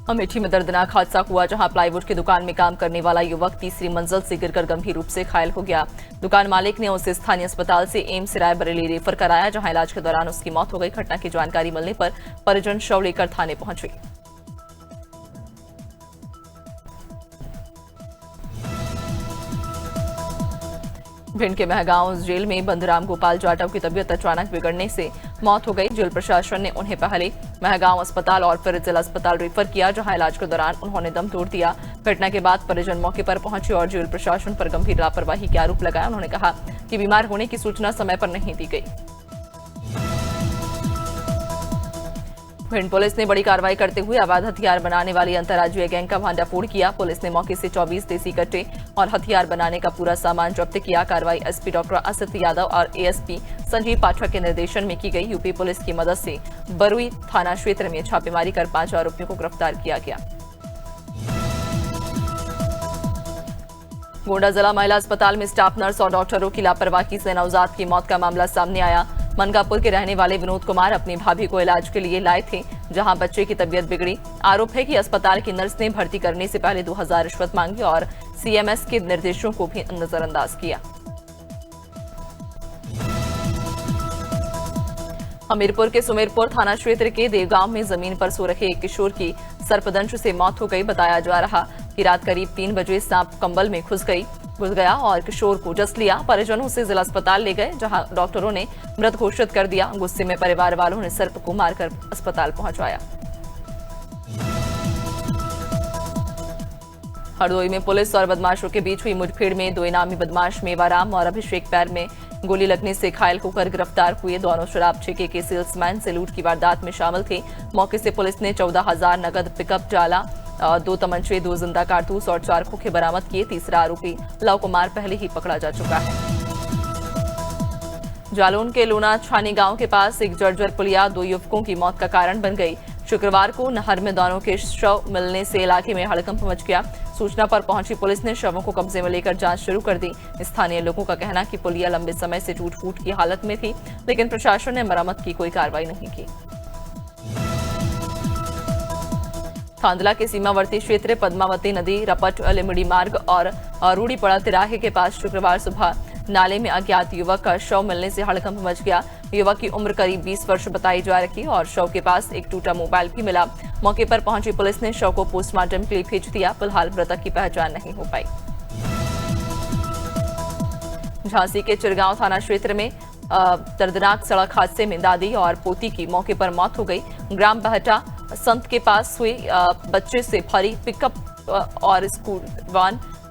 अमेठी में दर्दनाक हादसा हुआ, जहां प्लाईवुड की दुकान में काम करने वाला युवक तीसरी मंजिल से गिरकर गंभीर रूप से घायल हो गया। दुकान मालिक ने उसे स्थानीय अस्पताल से एम्स रायबरेली रेफर कराया, जहां इलाज के दौरान उसकी मौत हो गई। घटना की जानकारी मिलने पर परिजन शव लेकर थाने पहुंचे। भिंड के महगांव जेल में बंद राम गोपाल जाटव की तबीयत अचानक बिगड़ने से मौत हो गई। जेल प्रशासन ने उन्हें पहले महगांव अस्पताल और फिर जिला अस्पताल रेफर किया, जहां इलाज के दौरान उन्होंने दम तोड़ दिया। घटना के बाद परिजन मौके पर पहुंचे और जेल प्रशासन पर गंभीर लापरवाही के आरोप लगाया। उन्होंने कहा कि बीमार होने की सूचना समय पर नहीं दी गई। भिंड पुलिस ने बड़ी कार्रवाई करते हुए अवैध हथियार बनाने वाली अंतर्राज्यीय गैंग का भांडाफोड़ किया। पुलिस ने मौके से 24 देसी कट्टे और हथियार बनाने का पूरा सामान जब्त किया। कार्रवाई एसपी डॉक्टर असद यादव और एएसपी संजीव पाठक के निर्देशन में की गई। यूपी पुलिस की मदद से बरुई थाना क्षेत्र में छापेमारी कर 5 आरोपियों को गिरफ्तार किया गया। गोंडा जिला महिला अस्पताल में स्टाफ नर्स और डॉक्टरों की लापरवाही से नवजात की मौत का मामला सामने आया। मनकापुर के रहने वाले विनोद कुमार अपनी भाभी को इलाज के लिए लाए थे, जहां बच्चे की तबीयत बिगड़ी। आरोप है कि अस्पताल की नर्स ने भर्ती करने से पहले 2000 रिश्वत मांगी और सीएमएस के निर्देशों को भी नजरअंदाज किया। हमीरपुर के सुमेरपुर थाना क्षेत्र के देवगांव में जमीन पर सो रहे एक किशोर की सर्पदंश से मौत हो गई। बताया जा रहा कि रात करीब 3 बजे सांप कंबल में घुस गया और किशोर को डस लिया। परिजनों से जिला अस्पताल ले गए, जहां डॉक्टरों ने मृत घोषित कर दिया। गुस्से में परिवार वालों ने सर्प को मारकर अस्पताल पहुंचाया। हरदोई में पुलिस और बदमाशों के बीच हुई मुठभेड़ में 2 इनामी बदमाश मेवाराम और अभिषेक पैर में गोली लगने से घायल होकर गिरफ्तार हुए। दोनों शराब ठेके के सेल्समैन से लूट की वारदात में शामिल थे। मौके से पुलिस ने 14,000 नगद पिकअप डाला, 2 तमंचे, 2 जिंदा कारतूस और 4 खोखे बरामद किए। तीसरा आरोपी लव कुमार पहले ही पकड़ा जा चुका है। जालौन के लूना छानी गांव के पास एक जर्जर पुलिया 2 युवकों की मौत का कारण बन गई। शुक्रवार को नहर में दोनों के शव मिलने से इलाके में हड़कंप मच गया। सूचना पर पहुंची पुलिस ने शवों को कब्जे में लेकर जांच शुरू कर दी। स्थानीय लोगों का कहना कि पुलिया लंबे समय से टूट-फूट की हालत में थी, लेकिन प्रशासन ने मरम्मत की कोई कार्रवाई नहीं की। थांदला के सीमावर्ती क्षेत्र पद्मावती नदी, रपट, लिमड़ी मार्ग और रूढ़ीपड़ा तिराहे के पास शुक्रवार सुबह नाले में अज्ञात युवक का शव मिलने से हड़कंप मच गया। युवक की उम्र करीब 20 वर्ष बताई जा रही और शव के पास एक टूटा मोबाइल भी मिला। मौके पर पहुंची पुलिस ने शव को पोस्टमार्टम के लिए भेज दिया। फिलहाल मृतक की पहचान नहीं हो पाई। झांसी के चिरगांव थाना क्षेत्र में दर्दनाक सड़क हादसे में दादी और पोती की मौके पर मौत हो गई। ग्राम बहटा संत के पास हुई बच्चे से भरी पिकअप और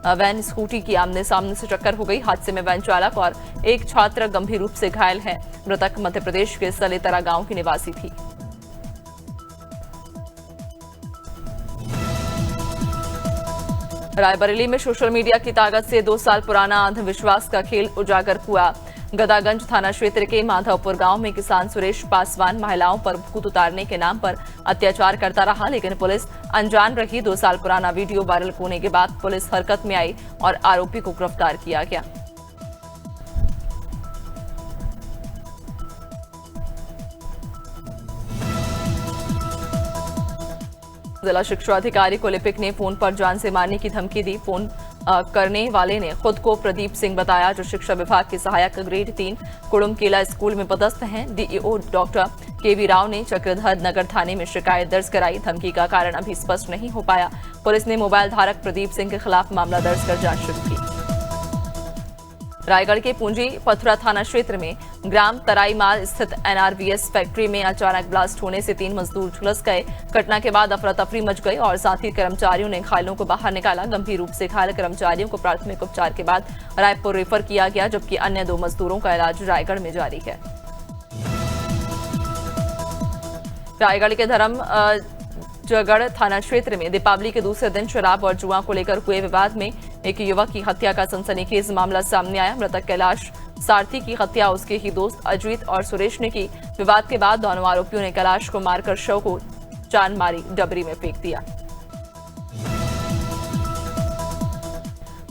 वैन स्कूटी की आमने सामने से टक्कर हो गई। हादसे में वैन चालक और एक छात्र गंभीर रूप से घायल है। मृतक मध्य प्रदेश के सलेतरा गांव की निवासी थी। रायबरेली में सोशल मीडिया की ताकत से 2 साल पुराना अंधविश्वास का खेल उजागर हुआ। गदागंज थाना क्षेत्र के माधवपुर गांव में किसान सुरेश पासवान महिलाओं पर भूत उतारने के नाम पर अत्याचार करता रहा, लेकिन पुलिस अनजान रही। 2 साल पुराना वीडियो वायरल होने के बाद पुलिस हरकत में आई और आरोपी को गिरफ्तार किया गया। जिला शिक्षा अधिकारी को लिपिक ने फोन पर जान से मारने की धमकी दी। फोन करने वाले ने खुद को प्रदीप सिंह बताया, जो शिक्षा विभाग के सहायक ग्रेड 3 कुड़ुमकेला स्कूल में पदस्थ हैं। डीईओ डॉक्टर केवी राव ने चक्रधर नगर थाने में शिकायत दर्ज कराई। धमकी का कारण अभी स्पष्ट नहीं हो पाया। पुलिस ने मोबाइल धारक प्रदीप सिंह के खिलाफ मामला दर्ज कर जांच शुरू की। रायगढ़ के पूंजी पथुरा थाना क्षेत्र में ग्राम तराईमाल स्थित एनआरवीएस फैक्ट्री में अचानक ब्लास्ट होने से 3 मजदूर झुलस गए। घटना के बाद अफरा तफरी मच गई और साथ ही कर्मचारियों ने घायलों को बाहर निकाला। गंभीर रूप से घायल कर्मचारियों को प्राथमिक उपचार के बाद रायपुर रेफर किया गया, जबकि अन्य 2 मजदूरों का इलाज रायगढ़ में जारी है। रायगढ़ के जगड़ थाना क्षेत्र में दीपावली के दूसरे दिन शराब और जुआ को लेकर हुए विवाद में एक युवक की हत्या का सनसनीखेज मामला सामने आया। मृतक कैलाश सारथी की हत्या उसके ही दोस्त अजीत और सुरेश ने की। विवाद के बाद दोनों आरोपियों ने कैलाश को मारकर शव को जान मारी डबरी में फेंक दिया।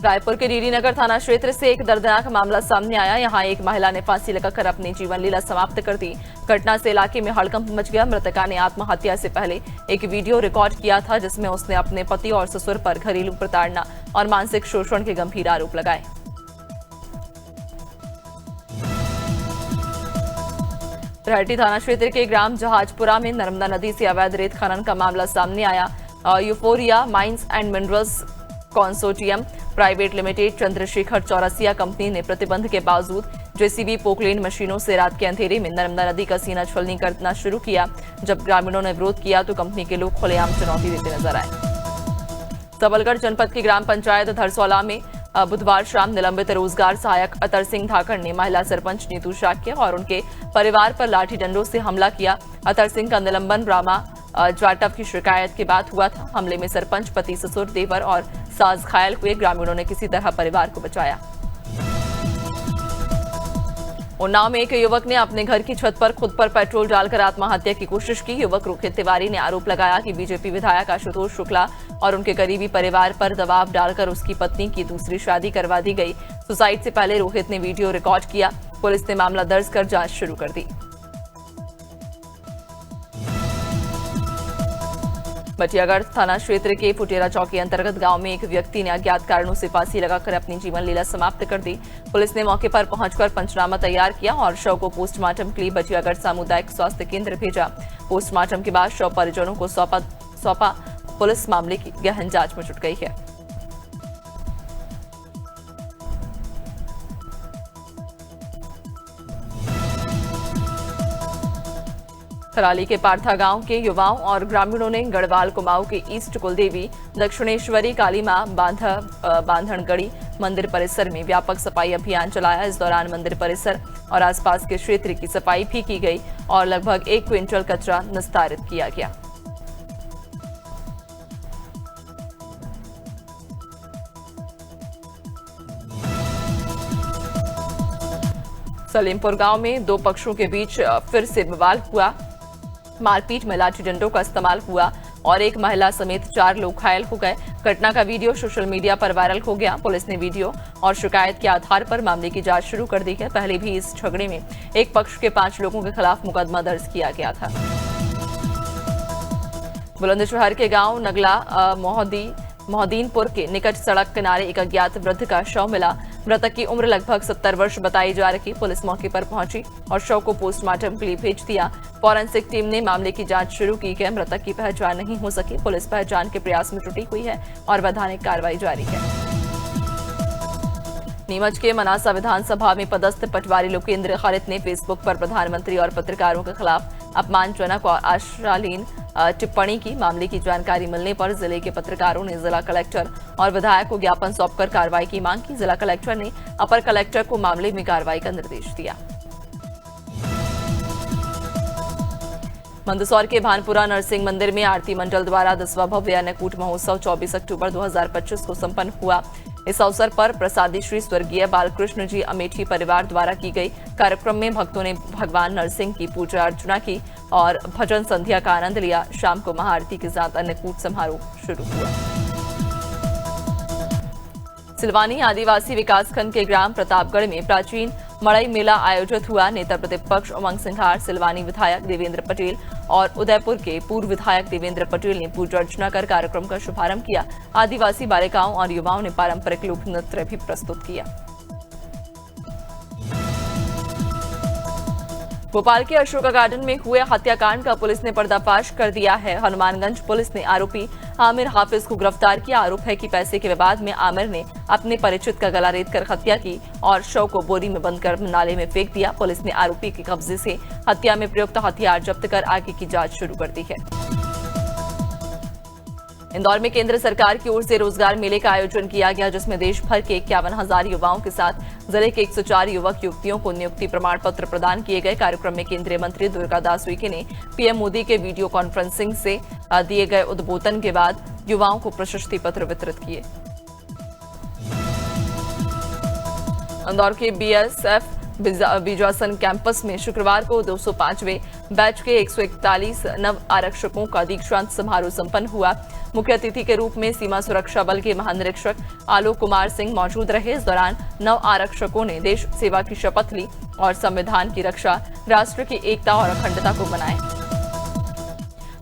रायपुर के डीडी नगर थाना क्षेत्र से एक दर्दनाक मामला सामने आया। यहां एक महिला ने फांसी लगाकर अपनी जीवन लीला समाप्त कर दी। घटना से इलाके में हड़कंप मच गया। मृतका ने आत्महत्या से पहले एक वीडियो रिकॉर्ड किया था, जिसमें उसने अपने पति और ससुर पर घरेलू प्रताड़ना और मानसिक शोषण के गंभीर आरोप लगाए। रहटी थाना क्षेत्र के ग्राम जहाजपुरा में नर्मदा नदी से अवैध रेत खनन का मामला सामने आया। Euphoria mines and minerals consortium private limited Chandrashekhar Chaurasia company ने प्रतिबंध के बावजूद जेसीबी पोकलेन मशीनों से रात के अंधेरे में नर्मदा नदी का सीना छलनी करना शुरू किया। जब ग्रामीणों ने विरोध किया तो कंपनी के लोग खुलेआम चुनौती देते नजर आए। सबलगढ़ जनपद की ग्राम पंचायत धरसौला में बुधवार शाम निलंबित रोजगार सहायक अतर सिंह धाकड़ ने महिला सरपंच नीतू शाक्य और उनके परिवार पर लाठी डंडों से हमला किया। अतर सिंह का निलंबन रामा जाटव की शिकायत के बाद हुआ था। हमले में सरपंच, पति, ससुर, देवर और सास घायल हुए। ग्रामीणों ने किसी तरह परिवार को बचाया। उन्नाव में एक युवक ने अपने घर की छत पर खुद पर पेट्रोल डालकर आत्महत्या की कोशिश की। युवक रोहित तिवारी ने आरोप लगाया कि बीजेपी विधायक आशुतोष शुक्ला और उनके करीबी परिवार पर दबाव डालकर उसकी पत्नी की दूसरी शादी करवा दी गई। सुसाइड से पहले रोहित ने वीडियो रिकॉर्ड किया। पुलिस ने मामला दर्ज कर जांच शुरू कर दी। बटियागढ़ थाना क्षेत्र के फुटेरा चौकी अंतर्गत गांव में एक व्यक्ति ने अज्ञात कारणों से फांसी लगाकर अपनी जीवन लीला समाप्त कर दी। पुलिस ने मौके पर पहुंचकर पंचनामा तैयार किया और शव को पोस्टमार्टम के लिए बटियागढ़ सामुदायिक स्वास्थ्य केंद्र भेजा। पोस्टमार्टम के बाद शव परिजनों को सौंपा। पुलिस मामले की गहन जांच में जुट गई है। थराली के पार्था गांव के युवाओं और ग्रामीणों ने गढ़वाल कुमाऊं के ईस्ट कुलदेवी दक्षिणेश्वरी काली मां बांधनगढ़ी मंदिर परिसर में व्यापक सफाई अभियान चलाया। इस दौरान मंदिर परिसर और आसपास के क्षेत्र की सफाई भी की गई और लगभग 1 क्विंटल कचरा निस्तारित किया गया। सलीमपुर गांव में 2 पक्षों के बीच फिर से विवाद हुआ। मारपीट में लाठी डंडों का इस्तेमाल हुआ और एक महिला समेत 4 लोग घायल हो गए। घटना का वीडियो सोशल मीडिया पर वायरल हो गया। पुलिस ने वीडियो और शिकायत के आधार पर मामले की जांच शुरू कर दी है। पहले भी इस झगड़े में एक पक्ष के 5 लोगों के खिलाफ मुकदमा दर्ज किया गया था। बुलंदशहर के गांव नगला मोहदीनपुर के निकट सड़क किनारे एक अज्ञात वृद्ध का शव मिला। मृतक की उम्र लगभग 70 वर्ष बताई जा रही। पुलिस मौके पर पहुंची और शव को पोस्टमार्टम के लिए भेज दिया। फॉरेंसिक टीम ने मामले की जांच शुरू की है। मृतक की पहचान नहीं हो सकी। पुलिस पहचान के प्रयास में जुटी हुई है और वैधानिक कार्रवाई जारी है। नीमच के मनासा विधानसभा में पदस्थ पटवारी लोकेंद्र खलित ने फेसबुक पर प्रधानमंत्री और पत्रकारों के खिलाफ अपमानजनक और अशालीन टिप्पणी की। मामले की जानकारी मिलने पर जिले के पत्रकारों ने जिला कलेक्टर और विधायक को ज्ञापन सौंपकर कार्रवाई की मांग की। जिला कलेक्टर ने अपर कलेक्टर को मामले में कार्रवाई का निर्देश दिया। मंदसौर के भानपुरा नरसिंह मंदिर में आरती मंडल द्वारा 10वां भव्य अन्नकूट महोत्सव 24 अक्टूबर 2025 को संपन्न हुआ। इस अवसर पर प्रसादी श्री स्वर्गीय बालकृष्ण जी अमेठी परिवार द्वारा की गई। कार्यक्रम में भक्तों ने भगवान नरसिंह की पूजा अर्चना की और भजन संध्या का आनंद लिया। शाम को महाआरती के साथ अन्नकूट समारोह शुरू हुआ। सिलवानी आदिवासी विकासखंड के ग्राम प्रतापगढ़ में प्राचीन मड़ई मेला आयोजित हुआ। नेता प्रतिपक्ष उमंग सिंघार, सिलवानी विधायक देवेंद्र पटेल और उदयपुर के पूर्व विधायक देवेंद्र पटेल ने पूजा अर्चना कर कार्यक्रम का शुभारंभ किया। आदिवासी बालिकाओं और युवाओं ने पारंपरिक लोक नृत्य भी प्रस्तुत किया। भोपाल के अशोका गार्डन में हुए हत्याकांड का पुलिस ने पर्दाफाश कर दिया है। हनुमानगंज पुलिस ने आरोपी आमिर हाफिज को गिरफ्तार किया। आरोप है कि पैसे के विवाद में आमिर ने अपने परिचित का गला रेतकर हत्या की और शव को बोरी में बंद कर नाले में फेंक दिया। पुलिस ने आरोपी के कब्जे से हत्या में प्रयुक्त हथियार जब्त कर आगे की जांच शुरू कर दी है। इंदौर में केंद्र सरकार की ओर से रोजगार मेले का आयोजन किया गया, जिसमें देश भर के 51,000 युवाओं के साथ जिले के 104 युवक युवतियों को नियुक्ति प्रमाण पत्र प्रदान किए गए। कार्यक्रम में केंद्रीय मंत्री दुर्गादास उइके ने पीएम मोदी के वीडियो कॉन्फ्रेंसिंग से दिए गए उद्बोधन के बाद युवाओं को प्रशस्ति पत्र वितरित किए। इंदौर के बीएसएफ बीजासन कैंपस में शुक्रवार को 205वें बैच के 141 नव आरक्षकों का दीक्षांत समारोह संपन्न हुआ। मुख्य अतिथि के रूप में सीमा सुरक्षा बल के महानिरीक्षक आलोक कुमार सिंह मौजूद रहे। इस दौरान नव आरक्षकों ने देश सेवा की शपथ ली और संविधान की रक्षा, राष्ट्र की एकता और अखंडता को बनाए।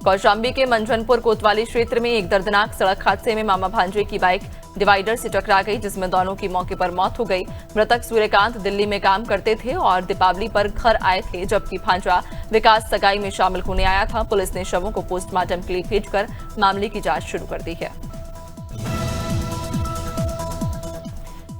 कौशांबी के मंझनपुर कोतवाली क्षेत्र में एक दर्दनाक सड़क हादसे में मामा भांजे की बाइक डिवाइडर से टकरा गई, जिसमें दोनों की मौके पर मौत हो गई। मृतक सूर्यकांत दिल्ली में काम करते थे और दीपावली पर घर आए थे, जबकि भांजा विकास सगाई में शामिल होने आया था। पुलिस ने शवों को पोस्टमार्टम के लिए भेजकर मामले की जांच शुरू कर दी है।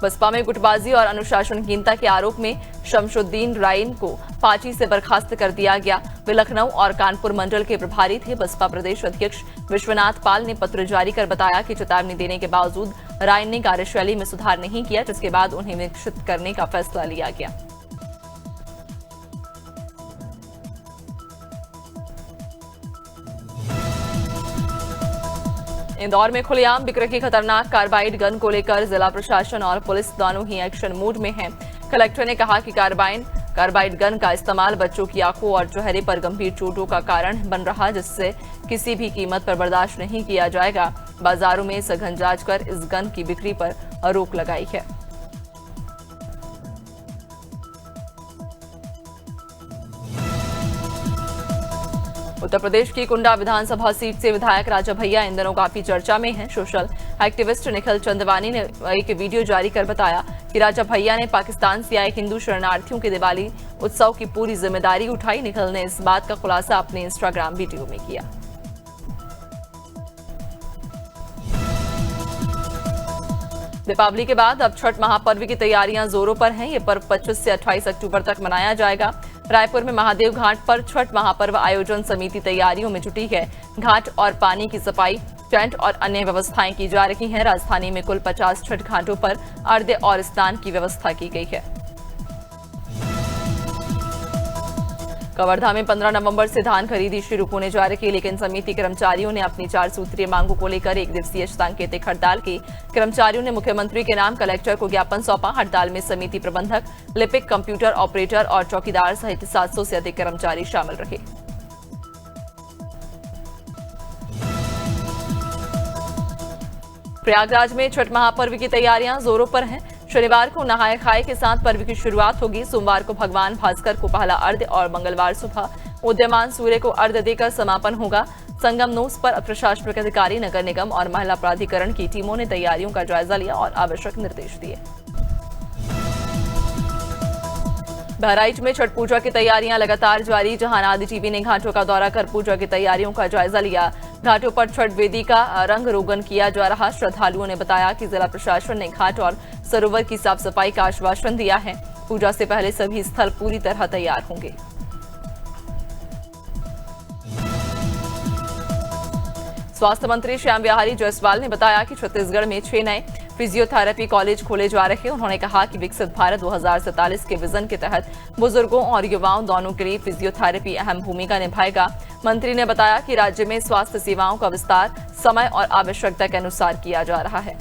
बसपा में गुटबाजी और अनुशासनहीनता के आरोप में शमशुद्दीन राइन को पार्टी से बर्खास्त कर दिया गया। वे लखनऊ और कानपुर मंडल के प्रभारी थे। बसपा प्रदेश अध्यक्ष विश्वनाथ पाल ने पत्र जारी कर बताया कि चेतावनी देने के बावजूद राइन ने कार्यशैली में सुधार नहीं किया, जिसके बाद उन्हें निश्चित करने का फैसला लिया गया। इंदौर में खुलेआम बिक रही खतरनाक कार्बाइड गन को लेकर जिला प्रशासन और पुलिस दोनों ही एक्शन मोड में हैं। कलेक्टर ने कहा कि कार्बाइड गन का इस्तेमाल बच्चों की आंखों और चेहरे पर गंभीर चोटों का कारण बन रहा, जिससे किसी भी कीमत पर बर्दाश्त नहीं किया जाएगा। बाजारों में सघन जांच कर इस गन की बिक्री पर रोक लगाई है। उत्तर प्रदेश की कुंडा विधानसभा सीट से विधायक राजा भैया इन दिनों काफी चर्चा में हैं। सोशल एक्टिविस्ट निखिल चंदवानी ने एक वीडियो जारी कर बताया कि राजा भैया ने पाकिस्तान से आए हिंदू शरणार्थियों के दिवाली उत्सव की पूरी जिम्मेदारी उठाई। निखिल ने इस बात का खुलासा अपने इंस्टाग्राम वीडियो में किया। दीपावली के बाद अब छठ महापर्व की तैयारियां जोरों पर हैं। ये पर्व 25 से 28 अक्टूबर तक मनाया जाएगा। रायपुर में महादेव घाट पर छठ महापर्व आयोजन समिति तैयारियों में जुटी है। घाट और पानी की सफाई, टेंट और अन्य व्यवस्थाएं की जा रही हैं। राजधानी में कुल 50 छठ घाटों पर अर्घ्य और स्नान की व्यवस्था की गई है। कवर्धा में 15 नवंबर से धान खरीदी शुरू होने जा रही है, लेकिन समिति कर्मचारियों ने अपनी 4 सूत्रीय मांगों को लेकर 1 दिवसीय सांकेतिक हड़ताल की। कर्मचारियों ने मुख्यमंत्री के नाम कलेक्टर को ज्ञापन सौंपा। हड़ताल में समिति प्रबंधक, लिपिक, कंप्यूटर ऑपरेटर और चौकीदार सहित 700 से अधिक कर्मचारी शामिल रहे। प्रयागराज में छठ महापर्व की तैयारियां जोरों पर हैं। शनिवार को नहाय खाए के साथ पर्व की शुरुआत होगी। सोमवार को भगवान भास्कर को पहला अर्घ्य और मंगलवार सुबह उदयमान सूर्य को अर्घ्य देकर समापन होगा। संगम नोस पर प्रशासनिक अधिकारी, नगर निगम और महिला प्राधिकरण की टीमों ने तैयारियों का जायजा लिया और आवश्यक निर्देश दिए। बहराइच में छठ पूजा की तैयारियां लगातार जारी। जहां आदि टीवी ने घाटों का दौरा कर पूजा की तैयारियों का जायजा लिया। घाटों पर छठ वेदी का रंग रोगन किया जा रहा। श्रद्धालुओं ने बताया कि जिला प्रशासन ने घाट और सरोवर की साफ सफाई का आश्वासन दिया है। पूजा से पहले सभी स्थल पूरी तरह तैयार होंगे। स्वास्थ्य मंत्री श्याम बिहारी जायसवाल ने बताया कि छत्तीसगढ़ में 6 नए फिजियोथेरेपी कॉलेज खोले जा रहे हैं। उन्होंने कहा कि विकसित भारत 2047 के विजन के तहत बुजुर्गों और युवाओं दोनों के लिए फिजियोथेरेपी अहम भूमिका निभाएगा। मंत्री ने बताया कि राज्य में स्वास्थ्य सेवाओं का विस्तार समय और आवश्यकता के अनुसार किया जा रहा है।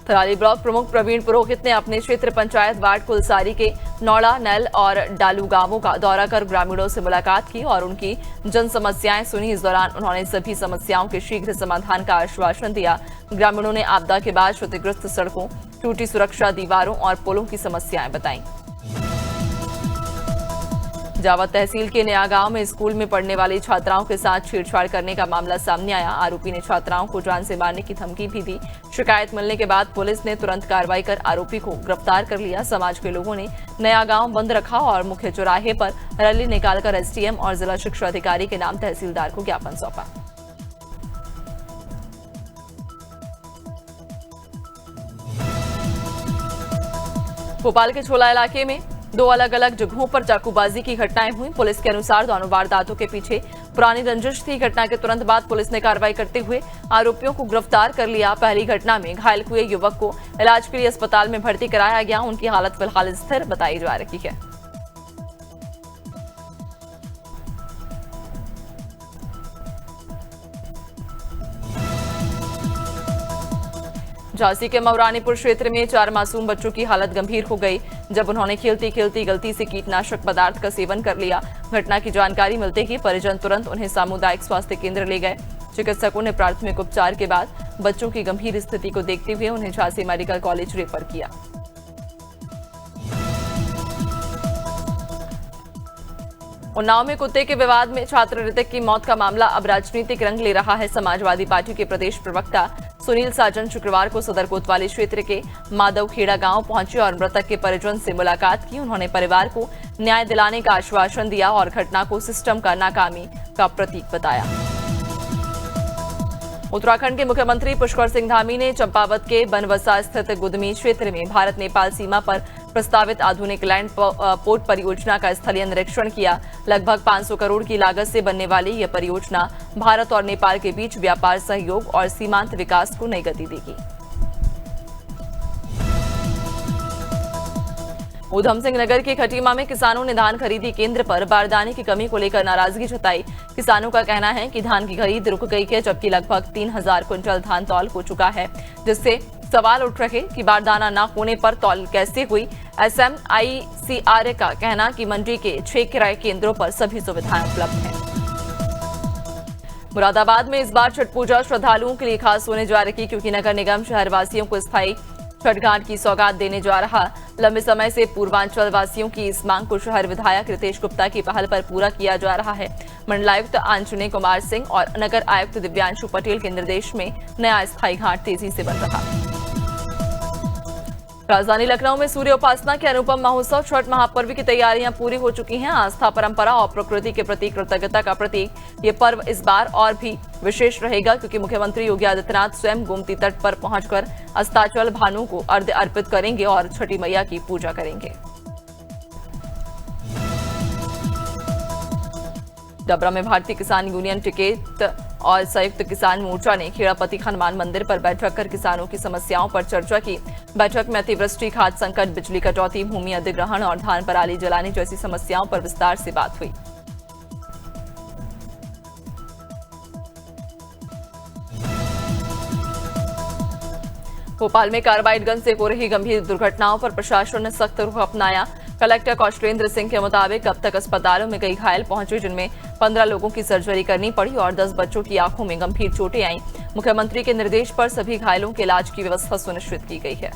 थराली ब्लॉक प्रमुख प्रवीण पुरोहित ने अपने क्षेत्र पंचायत वार्ड कुलसारी के नौड़ा, नैल और डालू गांवों का दौरा कर ग्रामीणों से मुलाकात की और उनकी जन समस्याएं सुनी। इस दौरान उन्होंने सभी समस्याओं के शीघ्र समाधान का आश्वासन दिया। ग्रामीणों ने आपदा के बाद क्षतिग्रस्त सड़कों, टूटी सुरक्षा दीवारों और पुलों की समस्याएं बताई। जावद तहसील के नया गांव में स्कूल में पढ़ने वाली छात्राओं के साथ छेड़छाड़ करने का मामला सामने आया। आरोपी ने छात्राओं को जान से मारने की धमकी भी दी। शिकायत मिलने के बाद पुलिस ने तुरंत कार्रवाई कर आरोपी को गिरफ्तार कर लिया। समाज के लोगों ने नया गांव बंद रखा और मुख्य चौराहे पर रैली निकालकर एसडीएम और जिला शिक्षा अधिकारी के नाम तहसीलदार को ज्ञापन सौंपा। भोपाल के छोला इलाके में 2 अलग अलग जगहों पर चाकूबाजी की घटनाएं हुई। पुलिस के अनुसार दोनों वारदातों के पीछे पुरानी रंजिश थी। घटना के तुरंत बाद पुलिस ने कार्रवाई करते हुए आरोपियों को गिरफ्तार कर लिया। पहली घटना में घायल हुए युवक को इलाज के लिए अस्पताल में भर्ती कराया गया। उनकी हालत फिलहाल स्थिर बताई जा रही है। झांसी के मऊरानीपुर क्षेत्र में 4 मासूम बच्चों की हालत गंभीर हो गई जब उन्होंने खेलती खेलती गलती से कीटनाशक पदार्थ का सेवन कर लिया। घटना की जानकारी मिलते ही परिजन तुरंत उन्हें सामुदायिक स्वास्थ्य केंद्र ले गए। चिकित्सकों ने प्राथमिक उपचार के बाद बच्चों की गंभीर स्थिति को देखते हुए उन्हें झांसी मेडिकल कॉलेज रेफर किया। उन्नाव में कुत्ते के विवाद में छात्र ऋतिक की मौत का मामला अब राजनीतिक रंग ले रहा है। समाजवादी पार्टी के प्रदेश प्रवक्ता सुनील साजन शुक्रवार को सदर कोतवाली क्षेत्र के माधवखेड़ा गांव पहुंचे और मृतक के परिजन से मुलाकात की। उन्होंने परिवार को न्याय दिलाने का आश्वासन दिया और घटना को सिस्टम का नाकामी का प्रतीक बताया। उत्तराखंड के मुख्यमंत्री पुष्कर सिंह धामी ने चंपावत के बनवसा स्थित गुदमी क्षेत्र में भारत नेपाल सीमा पर प्रस्तावित आधुनिक लैंड पोर्ट परियोजना का स्थलीय निरीक्षण किया। लगभग 500 करोड़ की लागत से बनने वाली यह परियोजना भारत और नेपाल के बीच व्यापार सहयोग और सीमांत विकास को नई गति देगी। ऊधम सिंह नगर के खटीमा में किसानों ने धान खरीदी केंद्र पर बारदाने की कमी को लेकर नाराजगी जताई। किसानों का कहना है कि धान की खरीद रुक गई है, जबकि लगभग 3000 क्विंटल धान तौल हो चुका है, जिससे सवाल उठ रहे कि बारदाना न होने पर तौल कैसे हुई। SMICRA का कहना कि मंडी के 6 क्रय केंद्रों पर सभी सुविधाएं उपलब्ध हैं। मुरादाबाद में इस बार छठ पूजा श्रद्धालुओं के लिए खास होने जा रही, क्योंकि नगर निगम शहरवासियों को स्थायी छठ घाट की सौगात देने जा रहा। लंबे समय से पूर्वांचल वासियों की इस मांग को शहर विधायक रितेश गुप्ता की पहल पर पूरा किया जा रहा है। मंडलायुक्त आंजनेय कुमार सिंह और नगर आयुक्त दिव्यांशु पटेल के निर्देश में नया स्थायी घाट तेजी से बन रहा। राजधानी लखनऊ में सूर्य उपासना के अनुपम महोत्सव छठ महापर्व की तैयारियां पूरी हो चुकी हैं। आस्था, परंपरा और प्रकृति के प्रति कृतज्ञता का प्रतीक ये पर्व इस बार और भी विशेष रहेगा, क्योंकि मुख्यमंत्री योगी आदित्यनाथ स्वयं गोमती तट पर पहुंचकर अस्ताचल भानु को अर्घ्य अर्पित करेंगे और छठी मैया की पूजा करेंगे। डबरा में भारतीय किसान यूनियन टिकैत और संयुक्त किसान मोर्चा ने खेड़ापति हनुमान मंदिर पर बैठक कर किसानों की समस्याओं पर चर्चा की। बैठक में अतिवृष्टि, खाद्य संकट, बिजली कटौती, भूमि अधिग्रहण और धान पराली जलाने जैसी समस्याओं पर विस्तार से बात हुई। भोपाल में कार्बाइड गन से हो रही गंभीर दुर्घटनाओं पर प्रशासन ने सख्त रुख अपनाया। कलेक्टर कौशलेंद्र सिंह के मुताबिक अब तक अस्पतालों में कई घायल पहुंचे, जिनमें 15 लोगों की सर्जरी करनी पड़ी और 10 बच्चों की आंखों में गंभीर चोटें आईं। मुख्यमंत्री के निर्देश पर सभी घायलों के इलाज की व्यवस्था सुनिश्चित की गई है।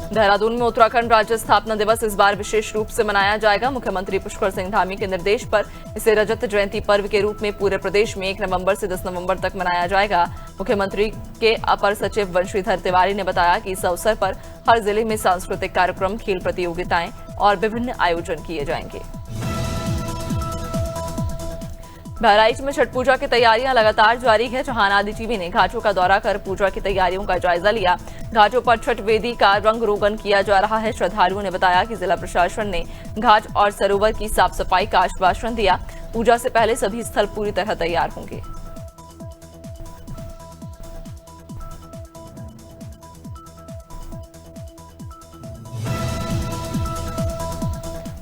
देहरादून में उत्तराखंड राज्य स्थापना दिवस इस बार विशेष रूप से मनाया जाएगा। मुख्यमंत्री पुष्कर सिंह धामी के निर्देश पर इसे रजत जयंती पर्व के रूप में पूरे प्रदेश में 1 नवंबर से 10 नवंबर तक मनाया जाएगा। मुख्यमंत्री के अपर सचिव वंशीधर तिवारी ने बताया कि इस अवसर पर हर जिले में सांस्कृतिक कार्यक्रम, खेल प्रतियोगिताएं और विभिन्न आयोजन किए जाएंगे। बहराइच में छठ पूजा की तैयारियां लगातार जारी है, जहां नादी टीवी ने घाटों का दौरा कर पूजा की तैयारियों का जायजा लिया। घाटों पर छठ वेदी का रंग रोगन किया जा रहा है। श्रद्धालुओं ने बताया कि जिला प्रशासन ने घाट और सरोवर की साफ सफाई का आश्वासन दिया। पूजा से पहले सभी स्थल पूरी तरह तैयार होंगे।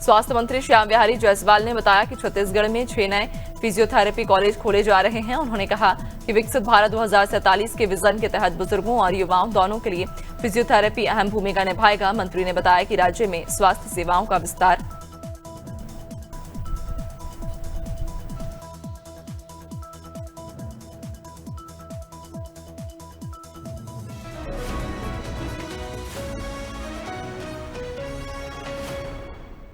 स्वास्थ्य मंत्री श्याम बिहारी जायसवाल ने बताया कि छत्तीसगढ़ में 6 नए फिजियोथेरेपी कॉलेज खोले जा रहे हैं। उन्होंने कहा कि विकसित भारत 2047 के विजन के तहत बुजुर्गों और युवाओं दोनों के लिए फिजियोथेरेपी अहम भूमिका निभाएगा। मंत्री ने बताया कि राज्य में स्वास्थ्य सेवाओं का विस्तार